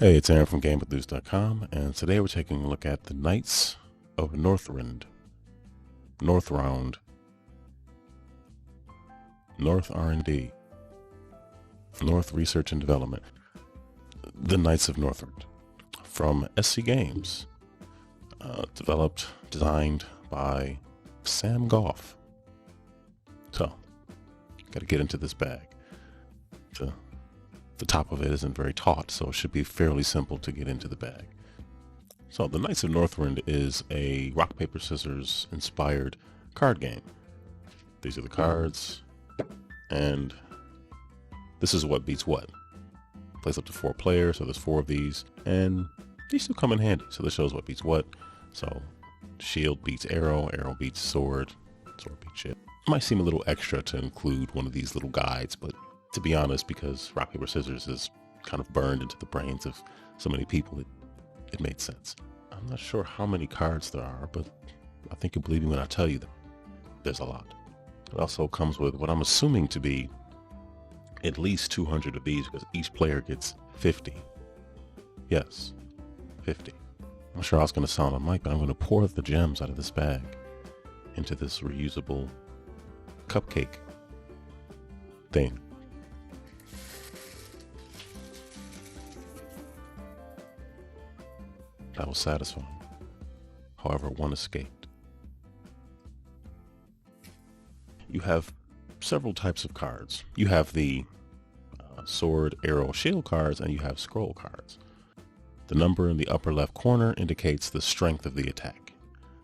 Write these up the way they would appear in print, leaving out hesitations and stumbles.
Hey, it's Aaron from GameEnthus.com, and today we're taking a look at the Knights of NorthRnd, North R&D, North Research and Development, the Knights of NorthRnd, from SC Games, developed, designed by Sam Goffe. So, got to get into this bag. The top of it isn't very taut, so it should be fairly simple to get into the bag. So the Knights of NorthRnd is a rock, paper, scissors inspired card game. These are the cards, and this is what beats what. Plays up to 4 players, so there's 4 of these, and these two come in handy. So this shows what beats what. So shield beats arrow, arrow beats sword, sword beats shit. It might seem a little extra to include one of these little guides, but to be honest, because rock, paper, scissors is kind of burned into the brains of so many people, it made sense. I'm not sure how many cards there are, but I think you'll believe me when I tell you that there's a lot. It also comes with what I'm assuming to be at least 200 of these, because each player gets 50. Yes, 50. I'm not sure how it's going to sound on mic, but I'm going to pour the gems out of this bag into this reusable cupcake thing. That was satisfying. However, one escaped. You have several types of cards. You have the sword, arrow, shield cards, and you have scroll cards. The number in the upper left corner indicates the strength of the attack.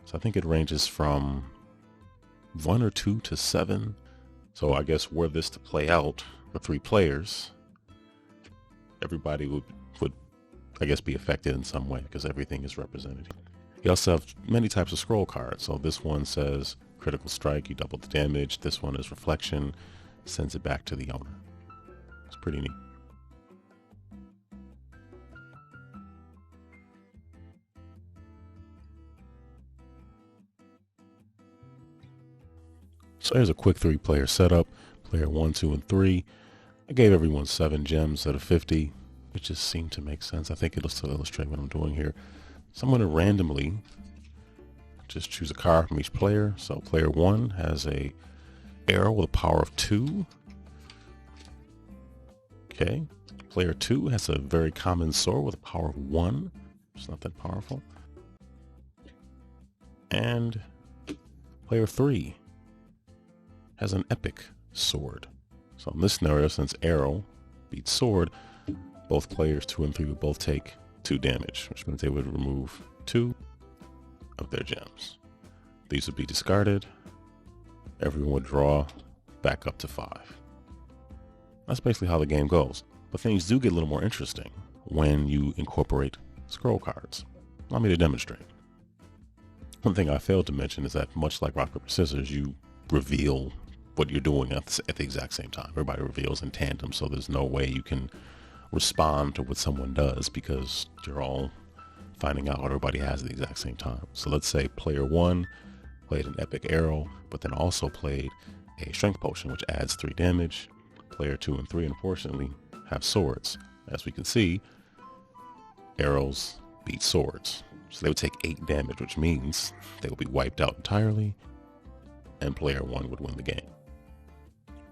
So I think it ranges from 1 or 2 to 7. So I guess were this to play out for 3 players, everybody would I guess be affected in some way because everything is represented. You also have many types of scroll cards. So this one says critical strike, you double the damage. This one is reflection, sends it back to the owner. It's pretty neat. So here's a quick 3-player setup. Player 1, 2, and 3. I gave everyone 7 gems out of 50. It just seemed to make sense. I think it'll still illustrate what I'm doing here. So I'm going to randomly just choose a card from each player. So player 1 has a arrow with a power of 2. Okay. Player 2 has a very common sword with a power of 1. It's not that powerful. And player 3 has an epic sword. So in this scenario, since arrow beats sword, both players 2 and 3 would both take 2 damage, which means they would remove 2 of their gems. These would be discarded. Everyone would draw back up to 5. That's basically how the game goes. But things do get a little more interesting when you incorporate scroll cards. Allow me to demonstrate. One thing I failed to mention is that much like rock, paper, scissors, you reveal what you're doing at the exact same time. Everybody reveals in tandem, so there's no way you can respond to what someone does because you're all finding out what everybody has at the exact same time. So let's say player 1 played an epic arrow, but then also played a strength potion, which adds 3 damage. Player 2 and 3, unfortunately, have swords. As we can see, arrows beat swords. So they would take 8 damage, which means they will be wiped out entirely, and player 1 would win the game.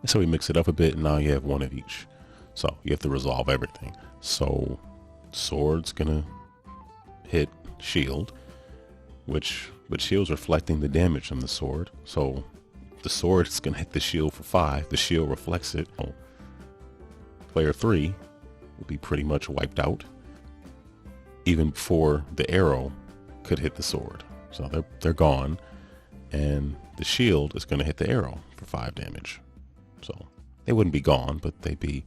And so we mix it up a bit, and now you have 1 of each. So you have to resolve everything. So sword's gonna hit shield, which shield's reflecting the damage from the sword. So the sword is gonna hit the shield for 5. The shield reflects it. Player 3 will be pretty much wiped out even before the arrow could hit the sword. So they're gone, and the shield is gonna hit the arrow for 5 damage. So they wouldn't be gone, but they'd be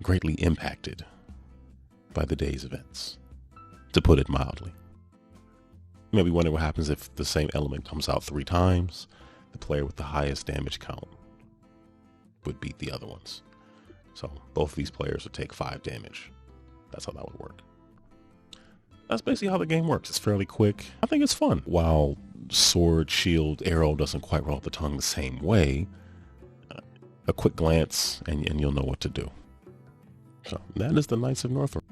greatly impacted by the day's events, to put it mildly. You may be wondering what happens if the same element comes out 3 times. The player with the highest damage count would beat the other ones. So both of these players would take 5 damage. That's how that would work. That's basically how the game works. It's fairly quick. I think it's fun. While sword, shield, arrow doesn't quite roll off the tongue the same way, a quick glance and you'll know what to do. So that is the Knights of NorthRnd.